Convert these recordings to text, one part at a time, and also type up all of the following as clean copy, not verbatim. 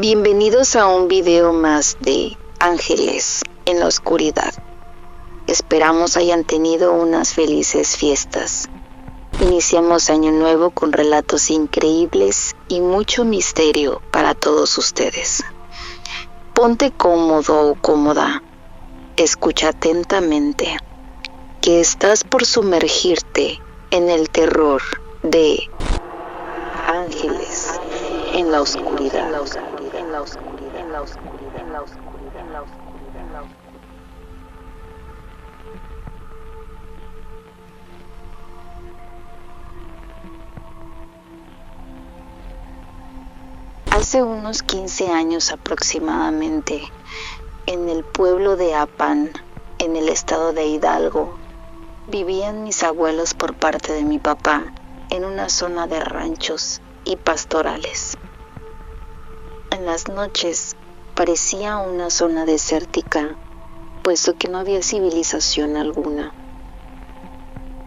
Bienvenidos a un video más de Ángeles en la Oscuridad. Esperamos hayan tenido unas felices fiestas. Iniciamos año nuevo con relatos increíbles y mucho misterio para todos ustedes. Ponte cómodo o cómoda. Escucha atentamente, que estás por sumergirte en el terror de Ángeles en la Oscuridad. Hace unos 15 años aproximadamente, en el pueblo de Apan, en el estado de Hidalgo, vivían mis abuelos por parte de mi papá en una zona de ranchos y pastorales. En las noches parecía una zona desértica, puesto que no había civilización alguna.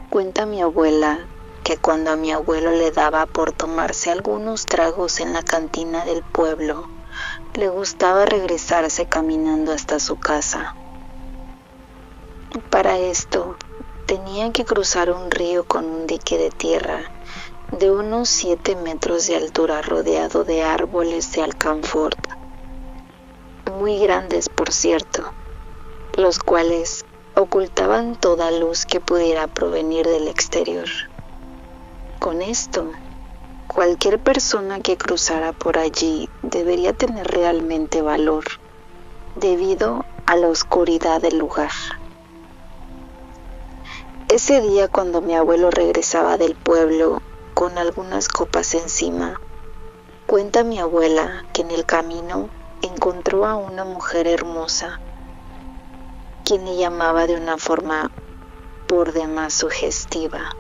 Cuenta mi abuela que cuando a mi abuelo le daba por tomarse algunos tragos en la cantina del pueblo, le gustaba regresarse caminando hasta su casa. Para esto, tenían que cruzar un río con un dique de tierra de unos 7 metros de altura rodeado de árboles de alcanfor, muy grandes por cierto, los cuales ocultaban toda luz que pudiera provenir del exterior. Con esto, cualquier persona que cruzara por allí debería tener realmente valor, debido a la oscuridad del lugar. Ese día, cuando mi abuelo regresaba del pueblo con algunas copas encima, cuenta mi abuela que en el camino encontró a una mujer hermosa, quien le llamaba de una forma por demás sugestiva.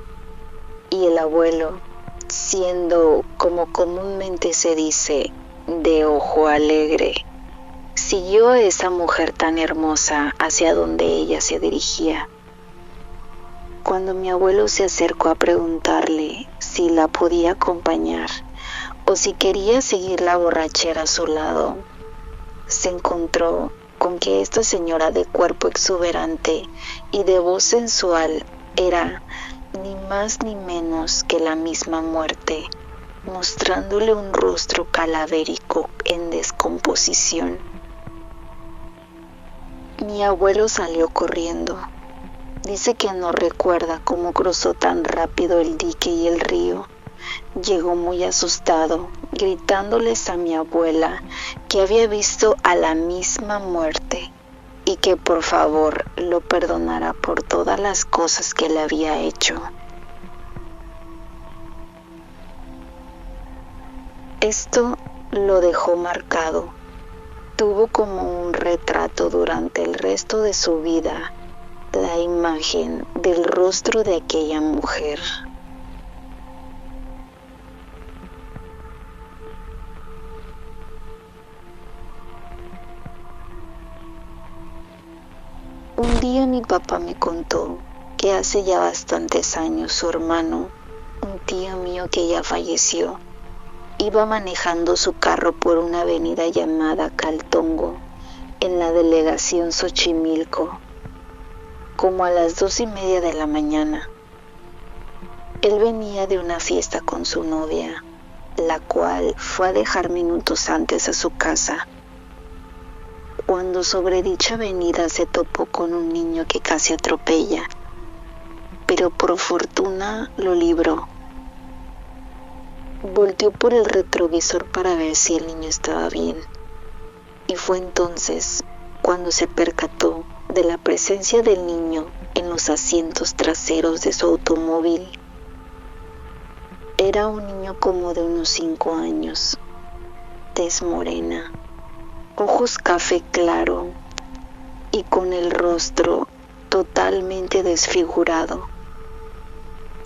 Y el abuelo, siendo, como comúnmente se dice, de ojo alegre, siguió a esa mujer tan hermosa hacia donde ella se dirigía. Cuando mi abuelo se acercó a preguntarle si la podía acompañar o si quería seguir la borrachera a su lado, se encontró con que esta señora de cuerpo exuberante y de voz sensual era ni más ni menos que la misma muerte, mostrándole un rostro calavérico en descomposición. Mi abuelo salió corriendo. Dice que no recuerda cómo cruzó tan rápido el dique y el río. Llegó muy asustado, gritándoles a mi abuela que había visto a la misma muerte y que por favor lo perdonara por todas las cosas que le había hecho. Esto lo dejó marcado. Tuvo como un retrato durante el resto de su vida la imagen del rostro de aquella mujer. Un día mi papá me contó que hace ya bastantes años su hermano, un tío mío que ya falleció, iba manejando su carro por una avenida llamada Caltongo, en la delegación Xochimilco, como a las 2:30 de la mañana. Él venía de una fiesta con su novia, la cual fue a dejar minutos antes a su casa, cuando sobre dicha avenida se topó con un niño que casi atropella, pero por fortuna lo libró. Volteó por el retrovisor para ver si el niño estaba bien, y fue entonces cuando se percató de la presencia del niño en los asientos traseros de su automóvil. Era un niño como de unos 5 años, tez morena, ojos café claro y con el rostro totalmente desfigurado.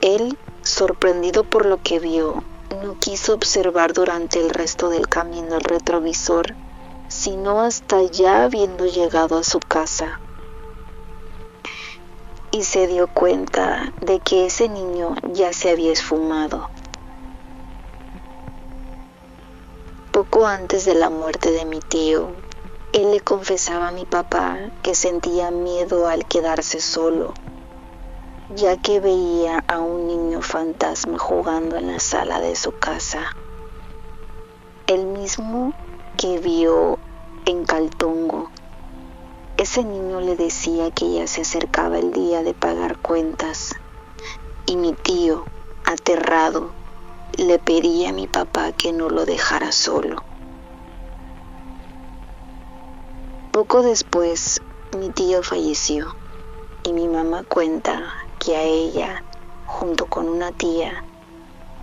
Él, sorprendido por lo que vio, no quiso observar durante el resto del camino el retrovisor, sino hasta ya habiendo llegado a su casa. Y se dio cuenta de que ese niño ya se había esfumado. Poco antes de la muerte de mi tío, él le confesaba a mi papá que sentía miedo al quedarse solo, ya que veía a un niño fantasma jugando en la sala de su casa, el mismo que vio en Caltongo. Ese niño le decía que ya se acercaba el día de pagar cuentas, y mi tío, aterrado, le pedía a mi papá que no lo dejara solo. Poco después, mi tío falleció y mi mamá cuenta que a ella, junto con una tía,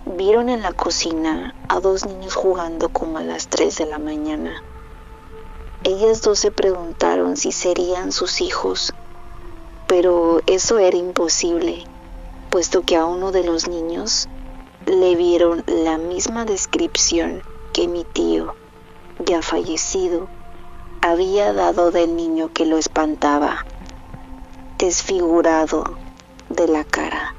vieron en la cocina a dos niños jugando como a las 3 de la mañana. Ellas dos se preguntaron si serían sus hijos, pero eso era imposible, puesto que a uno de los niños le vieron la misma descripción que mi tío, ya fallecido, había dado del niño que lo espantaba, desfigurado de la cara.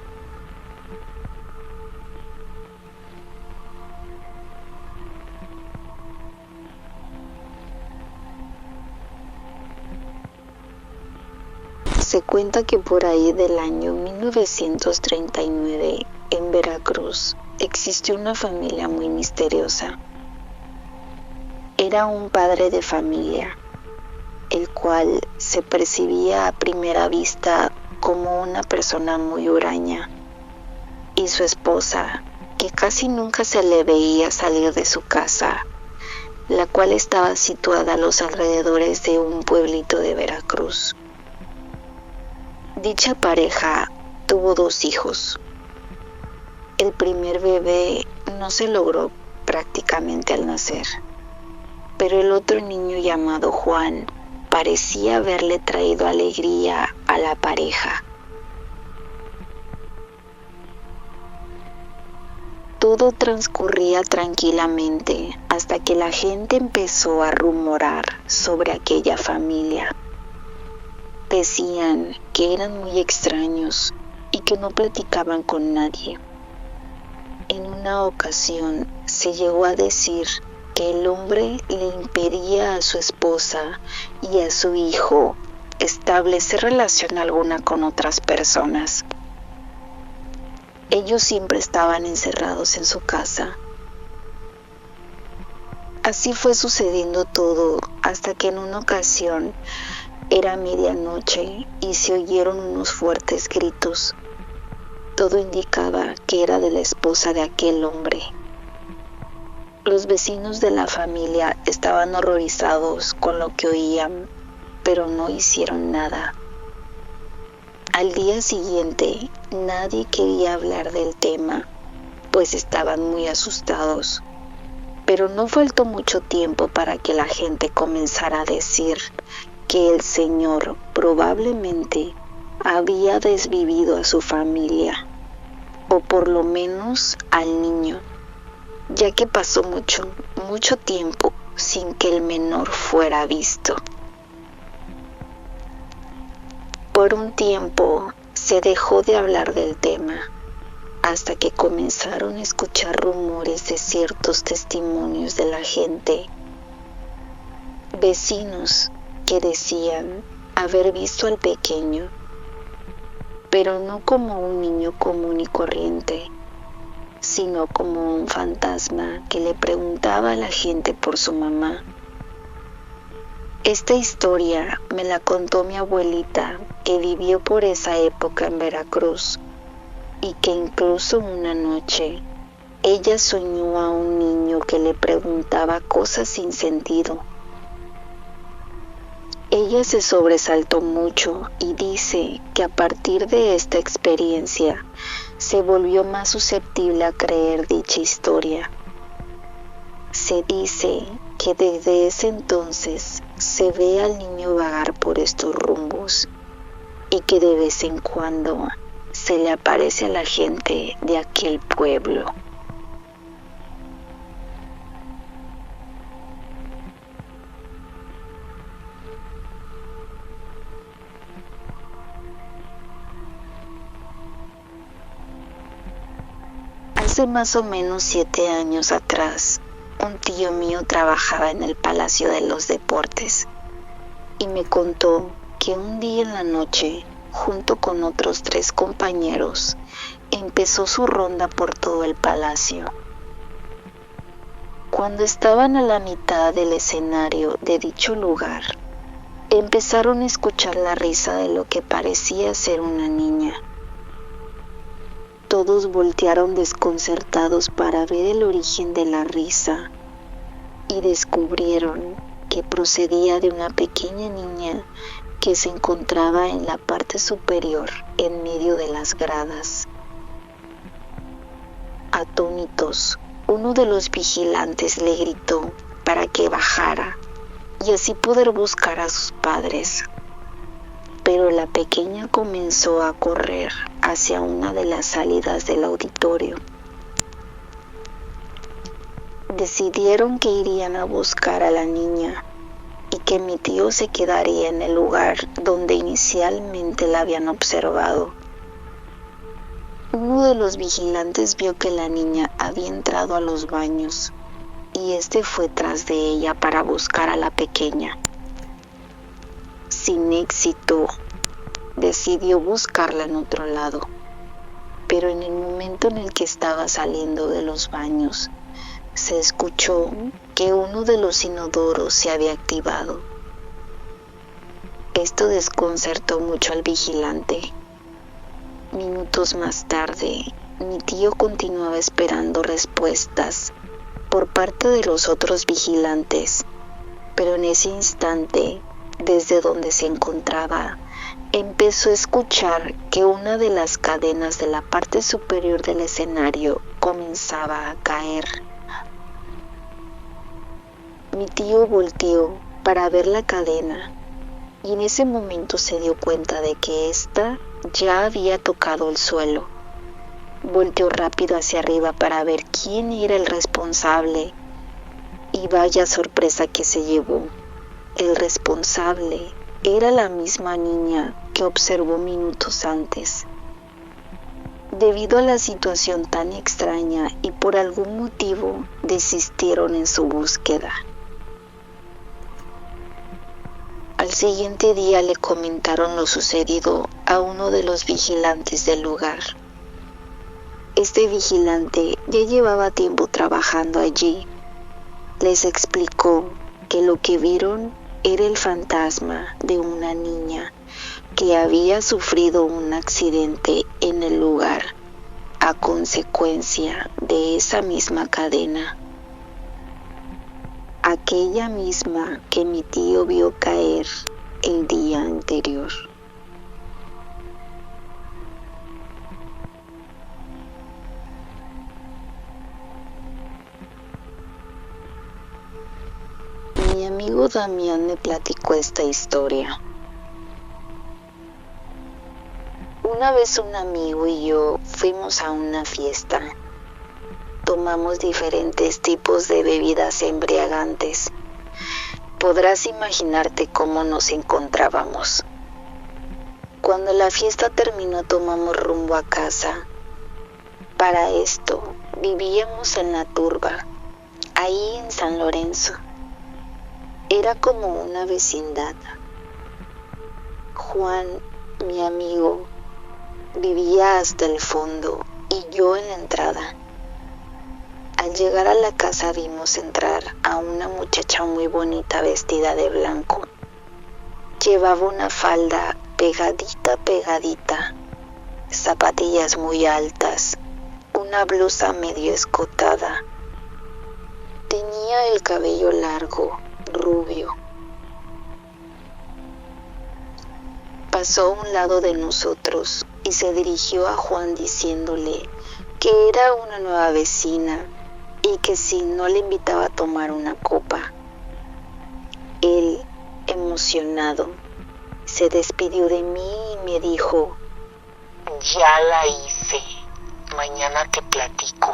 Se cuenta que por ahí del año 1939, en Veracruz, existió una familia muy misteriosa. Era un padre de familia, el cual se percibía a primera vista como una persona muy huraña, y su esposa, que casi nunca se le veía salir de su casa, la cual estaba situada a los alrededores de un pueblito de Veracruz. Dicha pareja tuvo 2 hijos. El primer bebé no se logró prácticamente al nacer, pero el otro niño llamado Juan parecía haberle traído alegría a la pareja. Todo transcurría tranquilamente hasta que la gente empezó a rumorar sobre aquella familia. Decían que eran muy extraños y que no platicaban con nadie. En una ocasión se llegó a decir que el hombre le impedía a su esposa y a su hijo establecer relación alguna con otras personas. Ellos siempre estaban encerrados en su casa. Así fue sucediendo todo hasta que en una ocasión era medianoche y se oyeron unos fuertes gritos. Todo indicaba que era de la esposa de aquel hombre. Los vecinos de la familia estaban horrorizados con lo que oían, pero no hicieron nada. Al día siguiente, nadie quería hablar del tema, pues estaban muy asustados. Pero no faltó mucho tiempo para que la gente comenzara a decir que el señor probablemente había desvivido a su familia, o por lo menos al niño, ya que pasó mucho tiempo sin que el menor fuera visto. Por un tiempo se dejó de hablar del tema, hasta que comenzaron a escuchar rumores de ciertos testimonios de la gente, vecinos que decían haber visto al pequeño, pero no como un niño común y corriente, sino como un fantasma que le preguntaba a la gente por su mamá. Esta historia me la contó mi abuelita, que vivió por esa época en Veracruz, y que incluso una noche ella soñó a un niño que le preguntaba cosas sin sentido. Ella se sobresaltó mucho y dice que a partir de esta experiencia se volvió más susceptible a creer dicha historia. Se dice que desde ese entonces se ve al niño vagar por estos rumbos y que de vez en cuando se le aparece a la gente de aquel pueblo. Hace más o menos 7 años atrás, un tío mío trabajaba en el Palacio de los Deportes y me contó que un día en la noche, junto con otros 3 compañeros, empezó su ronda por todo el palacio. Cuando estaban a la mitad del escenario de dicho lugar, empezaron a escuchar la risa de lo que parecía ser una niña. Todos voltearon desconcertados para ver el origen de la risa y descubrieron que procedía de una pequeña niña que se encontraba en la parte superior en medio de las gradas. Atónitos, uno de los vigilantes le gritó para que bajara y así poder buscar a sus padres. Pero la pequeña comenzó a correr hacia una de las salidas del auditorio. Decidieron que irían a buscar a la niña y que mi tío se quedaría en el lugar donde inicialmente la habían observado. Uno de los vigilantes vio que la niña había entrado a los baños y este fue tras de ella para buscar a la pequeña. Sin éxito, decidió buscarla en otro lado, pero en el momento en el que estaba saliendo de los baños, se escuchó que uno de los inodoros se había activado. Esto desconcertó mucho al vigilante. Minutos más tarde, mi tío continuaba esperando respuestas por parte de los otros vigilantes, pero en ese instante, desde donde se encontraba, empezó a escuchar que una de las cadenas de la parte superior del escenario comenzaba a caer. Mi tío volteó para ver la cadena y en ese momento se dio cuenta de que ésta ya había tocado el suelo. Volteó rápido hacia arriba para ver quién era el responsable y vaya sorpresa que se llevó. El responsable era la misma niña que observó minutos antes. Debido a la situación tan extraña y por algún motivo desistieron en su búsqueda. Al siguiente día le comentaron lo sucedido a uno de los vigilantes del lugar. Este vigilante ya llevaba tiempo trabajando allí. Les explicó que lo que vieron era el fantasma de una niña que había sufrido un accidente en el lugar a consecuencia de esa misma cadena. Aquella misma que mi tío vio caer el día anterior. Mi amigo Damián me platicó esta historia. Una vez un amigo y yo fuimos a una fiesta. Tomamos diferentes tipos de bebidas embriagantes. Podrás imaginarte cómo nos encontrábamos. Cuando la fiesta terminó, tomamos rumbo a casa. Para esto, vivíamos en La Turba, ahí en San Lorenzo. Era como una vecindad. Juan, mi amigo, vivía hasta el fondo y yo en la entrada. Al llegar a la casa vimos entrar a una muchacha muy bonita vestida de blanco. Llevaba una falda pegadita, zapatillas muy altas, una blusa medio escotada. Tenía el cabello largo, rubio. Pasó a un lado de nosotros y se dirigió a Juan diciéndole que era una nueva vecina y que si no le invitaba a tomar una copa. Él, emocionado, se despidió de mí y me dijo: ya la hice, mañana te platico.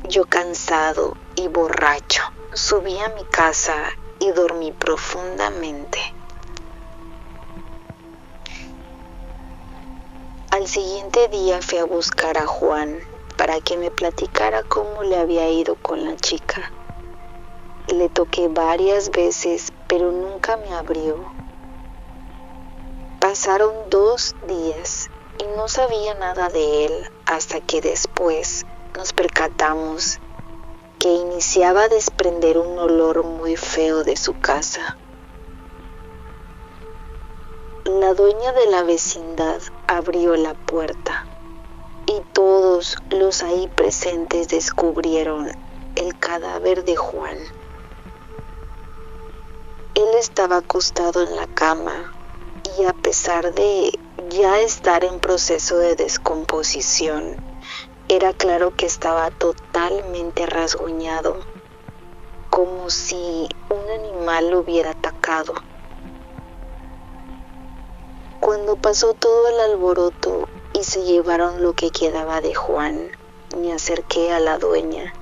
Yo, cansado y borracho, subí a mi casa y dormí profundamente. Al siguiente día fui a buscar a Juan para que me platicara cómo le había ido con la chica. Le toqué varias veces, pero nunca me abrió. Pasaron 2 días y no sabía nada de él hasta que después nos percatamos que iniciaba a desprender un olor muy feo de su casa. La dueña de la vecindad abrió la puerta y todos los ahí presentes descubrieron el cadáver de Juan. Él estaba acostado en la cama y a pesar de ya estar en proceso de descomposición, era claro que estaba totalmente rasguñado, como si un animal lo hubiera atacado. Cuando pasó todo el alboroto y se llevaron lo que quedaba de Juan, me acerqué a la dueña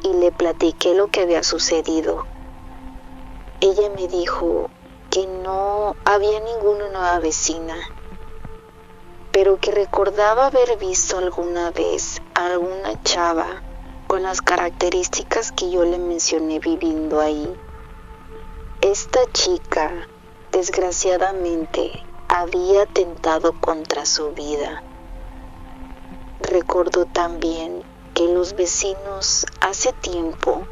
y le platiqué lo que había sucedido. Ella me dijo que no había ninguna nueva vecina, pero que recordaba haber visto alguna vez a alguna chava con las características que yo le mencioné viviendo ahí. Esta chica, desgraciadamente, había atentado contra su vida. Recordó también que los vecinos hace tiempo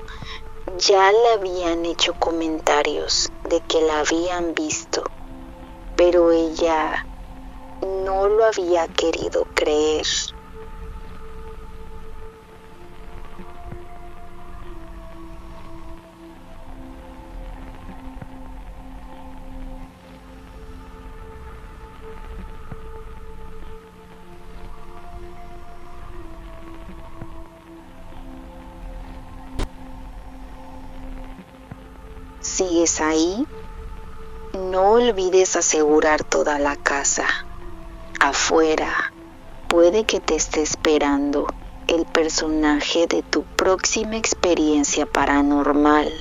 ya le habían hecho comentarios de que la habían visto, pero ella no lo había querido creer. ¿Sigues ahí? No olvides asegurar toda la casa. Afuera, puede que te esté esperando el personaje de tu próxima experiencia paranormal.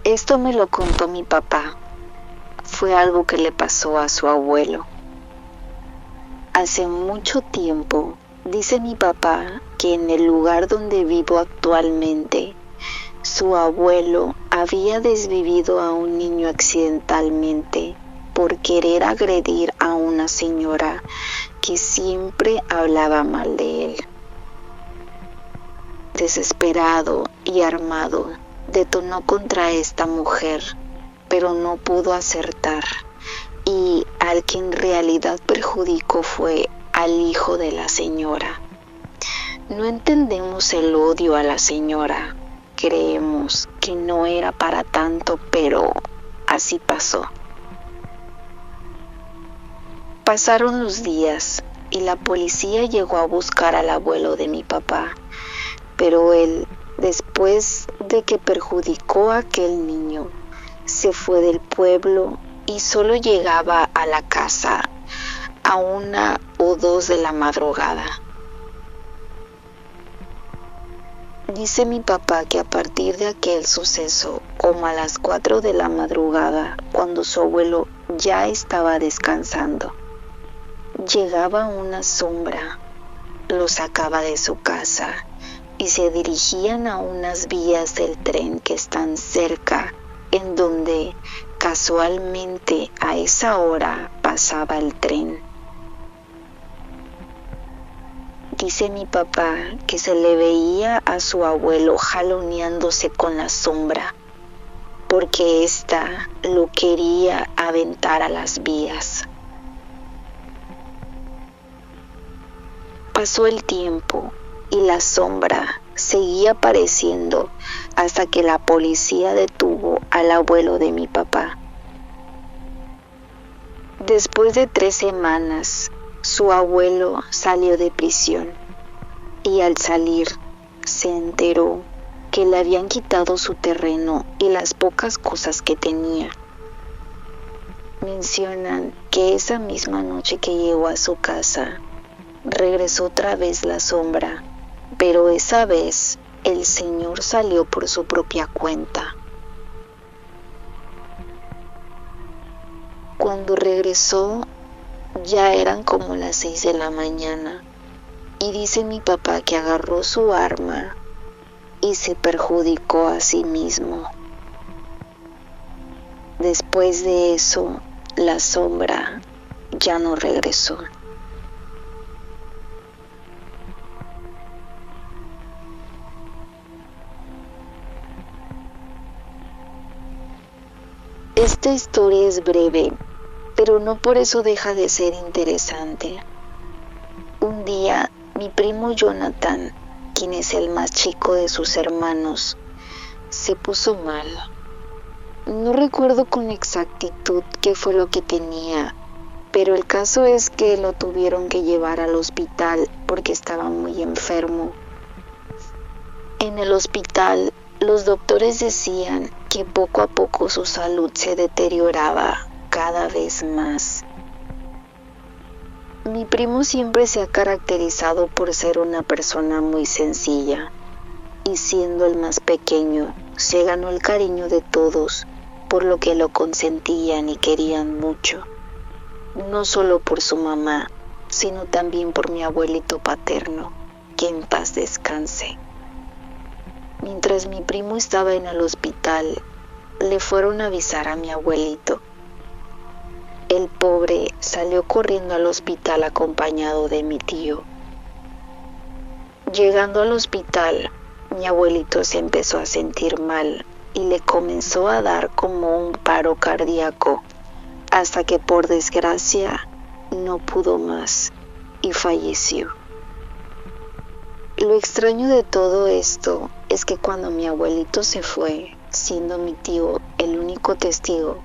Esto me lo contó mi papá. Fue algo que le pasó a su abuelo. Hace mucho tiempo, dice mi papá, que en el lugar donde vivo actualmente, su abuelo había desvivido a un niño accidentalmente por querer agredir a una señora que siempre hablaba mal de él. Desesperado y armado, detonó contra esta mujer, pero no pudo acertar, y al que en realidad perjudicó fue al hijo de la señora. No entendemos el odio a la señora, creemos que no era para tanto, pero así pasó. Pasaron los días y la policía llegó a buscar al abuelo de mi papá, pero él, después de que perjudicó a aquel niño, se fue del pueblo y solo llegaba a la casa a 1 o 2 de la madrugada. Dice mi papá que a partir de aquel suceso, como a las 4 de la madrugada, cuando su abuelo ya estaba descansando, llegaba una sombra, lo sacaba de su casa y se dirigían a unas vías del tren que están cerca, en donde casualmente a esa hora pasaba el tren. Dice mi papá que se le veía a su abuelo jaloneándose con la sombra, porque ésta lo quería aventar a las vías. Pasó el tiempo y la sombra seguía apareciendo hasta que la policía detuvo al abuelo de mi papá. Después de 3 semanas, su abuelo salió de prisión y al salir se enteró que le habían quitado su terreno y las pocas cosas que tenía. Mencionan que esa misma noche que llegó a su casa, regresó otra vez la sombra, pero esa vez el señor salió por su propia cuenta. Cuando regresó, ya eran como las 6 de la mañana, y dice mi papá que agarró su arma y se perjudicó a sí mismo. Después de eso, la sombra ya no regresó. Esta historia es breve, pero no por eso deja de ser interesante. Un día, mi primo Jonathan, quien es el más chico de sus hermanos, se puso mal. No recuerdo con exactitud qué fue lo que tenía, pero el caso es que lo tuvieron que llevar al hospital porque estaba muy enfermo. En el hospital, los doctores decían que poco a poco su salud se deterioraba cada vez más. Mi primo siempre se ha caracterizado por ser una persona muy sencilla, y siendo el más pequeño, se ganó el cariño de todos, por lo que lo consentían y querían mucho, no solo por su mamá, sino también por mi abuelito paterno, que en paz descanse. Mientras mi primo estaba en el hospital, le fueron a avisar a mi abuelito. El pobre salió corriendo al hospital acompañado de mi tío. Llegando al hospital, mi abuelito se empezó a sentir mal y le comenzó a dar como un paro cardíaco, hasta que por desgracia no pudo más y falleció. Lo extraño de todo esto es que cuando mi abuelito se fue, siendo mi tío el único testigo,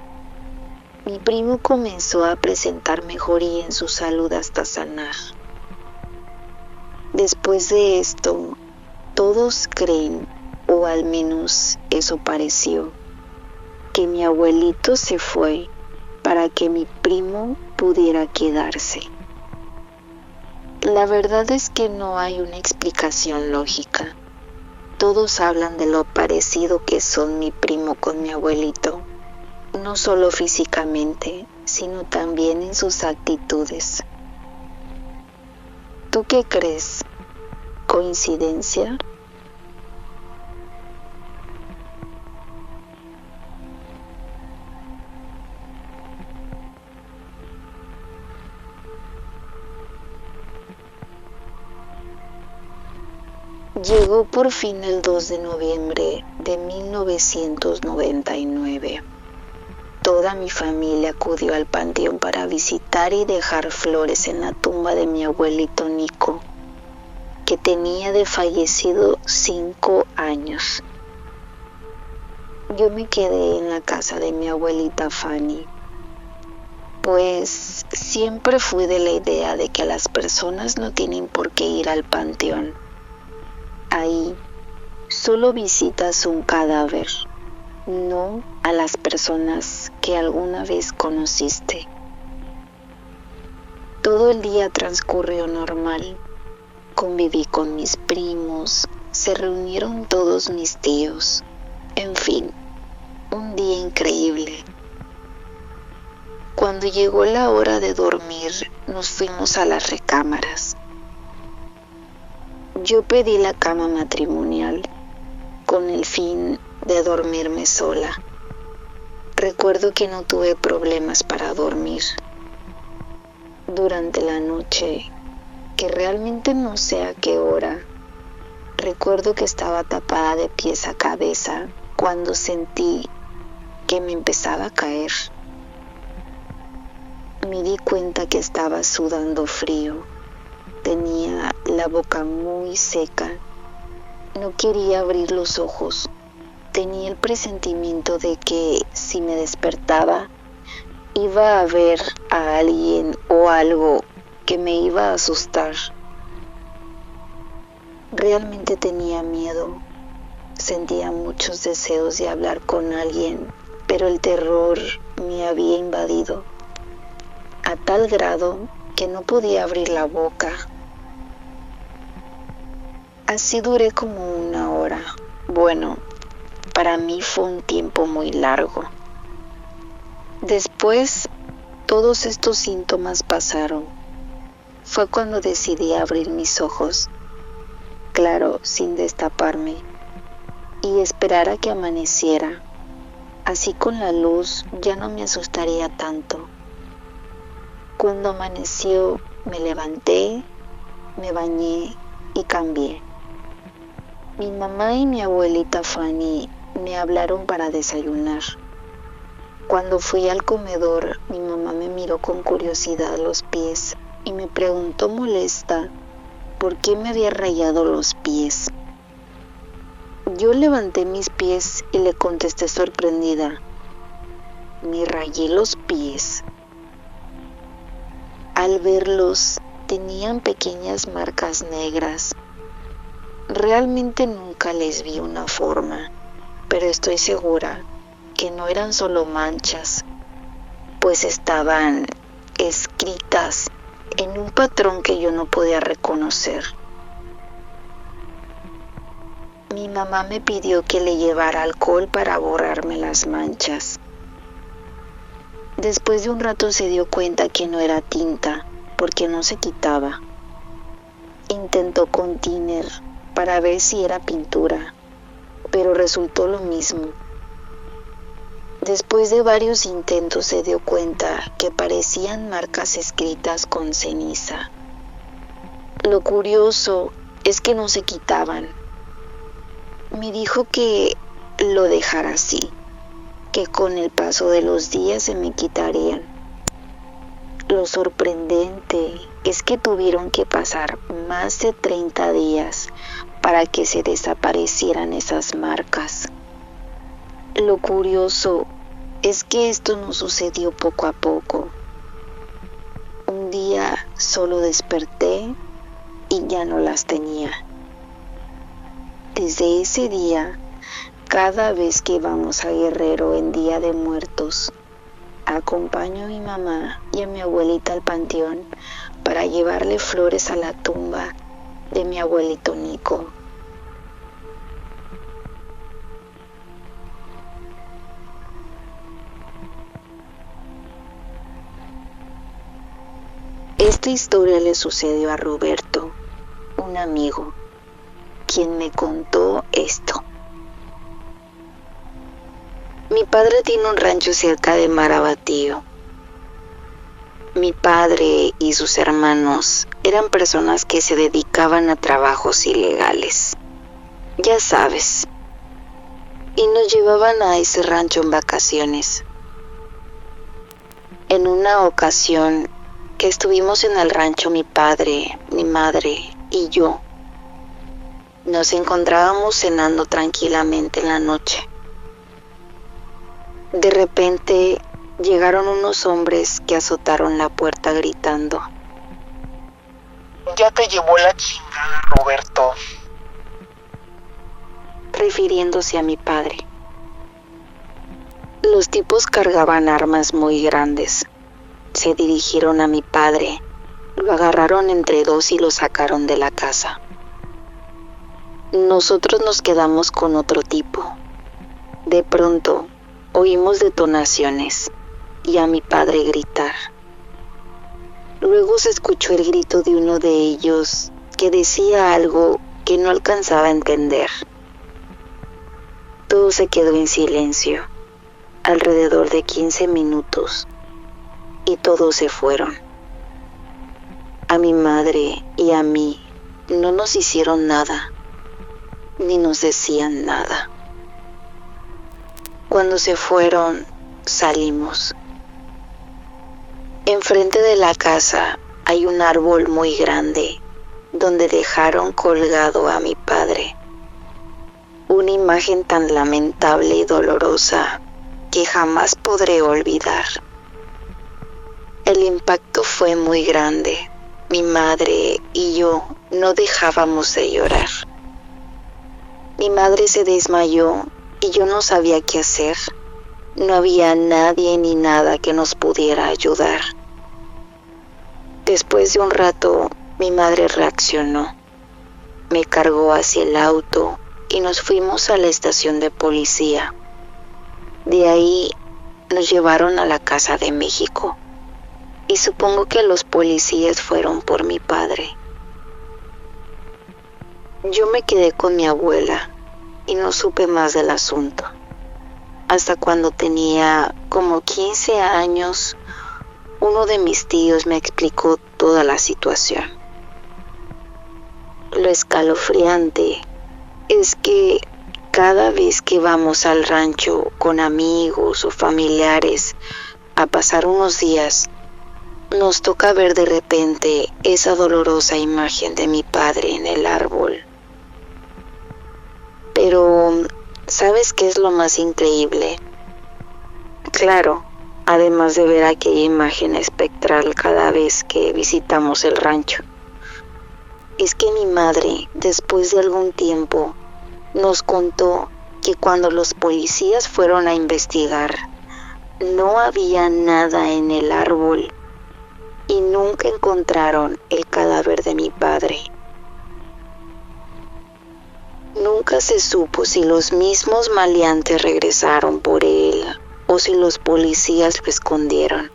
mi primo comenzó a presentar mejoría en su salud hasta sanar. Después de esto, todos creen, o al menos eso pareció, que mi abuelito se fue para que mi primo pudiera quedarse. La verdad es que no hay una explicación lógica. Todos hablan de lo parecido que son mi primo con mi abuelito, no solo físicamente, sino también en sus actitudes. ¿Tú qué crees? ¿Coincidencia? Llegó por fin el 2 de noviembre de 1999. Toda mi familia acudió al panteón para visitar y dejar flores en la tumba de mi abuelito Nico, que tenía de fallecido 5 años. Yo me quedé en la casa de mi abuelita Fanny, pues siempre fui de la idea de que las personas no tienen por qué ir al panteón. Ahí solo visitas un cadáver, no a las personas que alguna vez conociste. Todo el día transcurrió normal. Conviví con mis primos, se reunieron todos mis tíos. En fin, un día increíble. Cuando llegó la hora de dormir, nos fuimos a las recámaras. Yo pedí la cama matrimonial con el fin de dormirme sola. Recuerdo que no tuve problemas para dormir. Durante la noche, que realmente no sé a qué hora, recuerdo que estaba tapada de pies a cabeza cuando sentí que me empezaba a caer. Me di cuenta que estaba sudando frío. Tenía la boca muy seca. No quería abrir los ojos. Tenía el presentimiento de que si me despertaba, iba a ver a alguien o algo que me iba a asustar. Realmente tenía miedo. Sentía muchos deseos de hablar con alguien pero el terror me había invadido a tal grado que no podía abrir la boca. Así duré como 1 hora. Bueno, para mí fue un tiempo muy largo. Después, todos estos síntomas pasaron. Fue cuando decidí abrir mis ojos, claro, sin destaparme, y esperar a que amaneciera. Así con la luz ya no me asustaría tanto. Cuando amaneció, me levanté, me bañé y cambié. Mi mamá y mi abuelita Fanny me hablaron para desayunar. Cuando fui al comedor, mi mamá me miró con curiosidad los pies y me preguntó molesta por qué me había rayado los pies. Yo levanté mis pies y le contesté sorprendida: me rayé los pies. Al verlos, tenían pequeñas marcas negras. Realmente nunca les vi una forma, pero estoy segura que no eran solo manchas, pues estaban escritas en un patrón que yo no podía reconocer. Mi mamá me pidió que le llevara alcohol para borrarme las manchas. Después de un rato se dio cuenta que no era tinta, porque no se quitaba. Intentó con thinner para ver si era pintura, pero resultó lo mismo. Después de varios intentos se dio cuenta que parecían marcas escritas con ceniza. Lo curioso es que no se quitaban. Me dijo que lo dejara así, que con el paso de los días se me quitarían. Lo sorprendente es que tuvieron que pasar más de 30 días para que se desaparecieran esas marcas. Lo curioso es que esto no sucedió poco a poco. Un día solo desperté y ya no las tenía. Desde ese día, cada vez que vamos a Guerrero en Día de Muertos, acompaño a mi mamá y a mi abuelita al panteón para llevarle flores a la tumba de mi abuelito Nico. Esta historia le sucedió a Roberto, un amigo, quien me contó esto. Mi padre tiene un rancho cerca de Marabatío. Mi padre y sus hermanos eran personas que se dedicaban a trabajos ilegales, ya sabes, y nos llevaban a ese rancho en vacaciones. En una ocasión que estuvimos en el rancho mi padre, mi madre y yo, nos encontrábamos cenando tranquilamente en la noche. De repente llegaron unos hombres que azotaron la puerta gritando: Ya te llevó la chingada, Roberto. refiriéndose a mi padre. Los tipos cargaban armas muy grandes. Se dirigieron a mi padre, lo agarraron entre dos y lo sacaron de la casa. Nosotros nos quedamos con otro tipo. De pronto, oímos detonaciones y a mi padre gritar. Luego se escuchó el grito de uno de ellos que decía algo que no alcanzaba a entender. Todo se quedó en silencio, alrededor de 15 minutos, y todos se fueron. A mi madre y a mí no nos hicieron nada, ni nos decían nada. Cuando se fueron, salimos. Enfrente de la casa hay un árbol muy grande donde dejaron colgado a mi padre. Una imagen tan lamentable y dolorosa que jamás podré olvidar. El impacto fue muy grande. Mi madre y yo no dejábamos de llorar. Mi madre se desmayó y yo no sabía qué hacer. No había nadie ni nada que nos pudiera ayudar. Después de un rato, mi madre reaccionó. Me cargó hacia el auto y nos fuimos a la estación de policía. De ahí nos llevaron a la Casa de México. Y supongo que los policías fueron por mi padre. Yo me quedé con mi abuela y no supe más del asunto. Hasta cuando tenía como 15 años, uno de mis tíos me explicó toda la situación. Lo escalofriante es que cada vez que vamos al rancho con amigos o familiares a pasar unos días, nos toca ver de repente esa dolorosa imagen de mi padre en el árbol. Pero, ¿sabes qué es lo más increíble? Claro, además de ver aquella imagen espectral cada vez que visitamos el rancho, es que mi madre, después de algún tiempo, nos contó que cuando los policías fueron a investigar, no había nada en el árbol y nunca encontraron el cadáver de mi padre. Nunca se supo si los mismos maleantes regresaron por él o si los policías lo escondieron.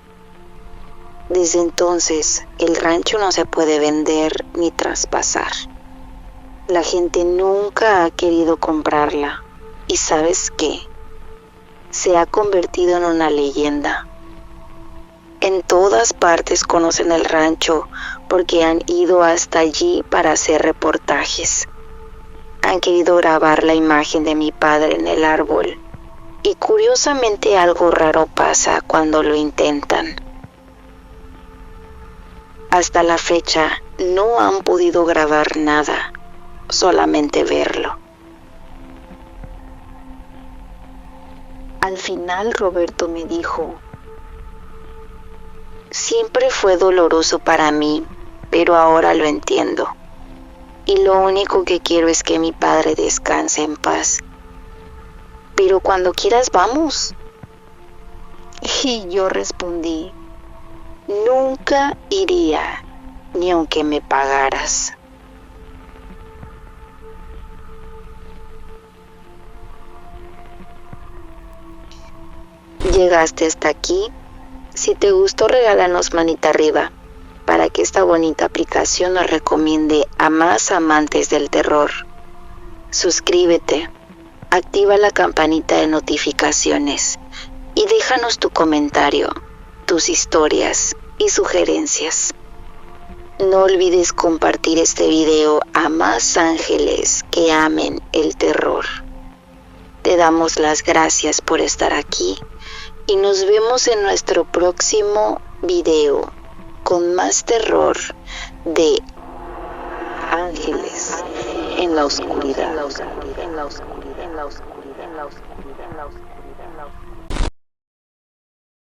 Desde entonces, el rancho no se puede vender ni traspasar. La gente nunca ha querido comprarla. ¿Y sabes qué? Se ha convertido en una leyenda. En todas partes conocen el rancho porque han ido hasta allí para hacer reportajes. Han querido grabar la imagen de mi padre en el árbol. Y curiosamente algo raro pasa cuando lo intentan. Hasta la fecha no han podido grabar nada, solamente verlo. Al final Roberto me dijo: siempre fue doloroso para mí, pero ahora lo entiendo. Y lo único que quiero es que mi padre descanse en paz. Pero cuando quieras vamos. Y yo respondí: nunca iría, ni aunque me pagaras. Llegaste hasta aquí. Si te gustó, regálanos manita arriba para que esta bonita aplicación nos recomiende a más amantes del terror. Suscríbete, activa la campanita de notificaciones y déjanos tu comentario, tus historias y sugerencias. No olvides compartir este video a más ángeles que amen el terror. Te damos las gracias por estar aquí y nos vemos en nuestro próximo video con más terror de ángeles en la oscuridad.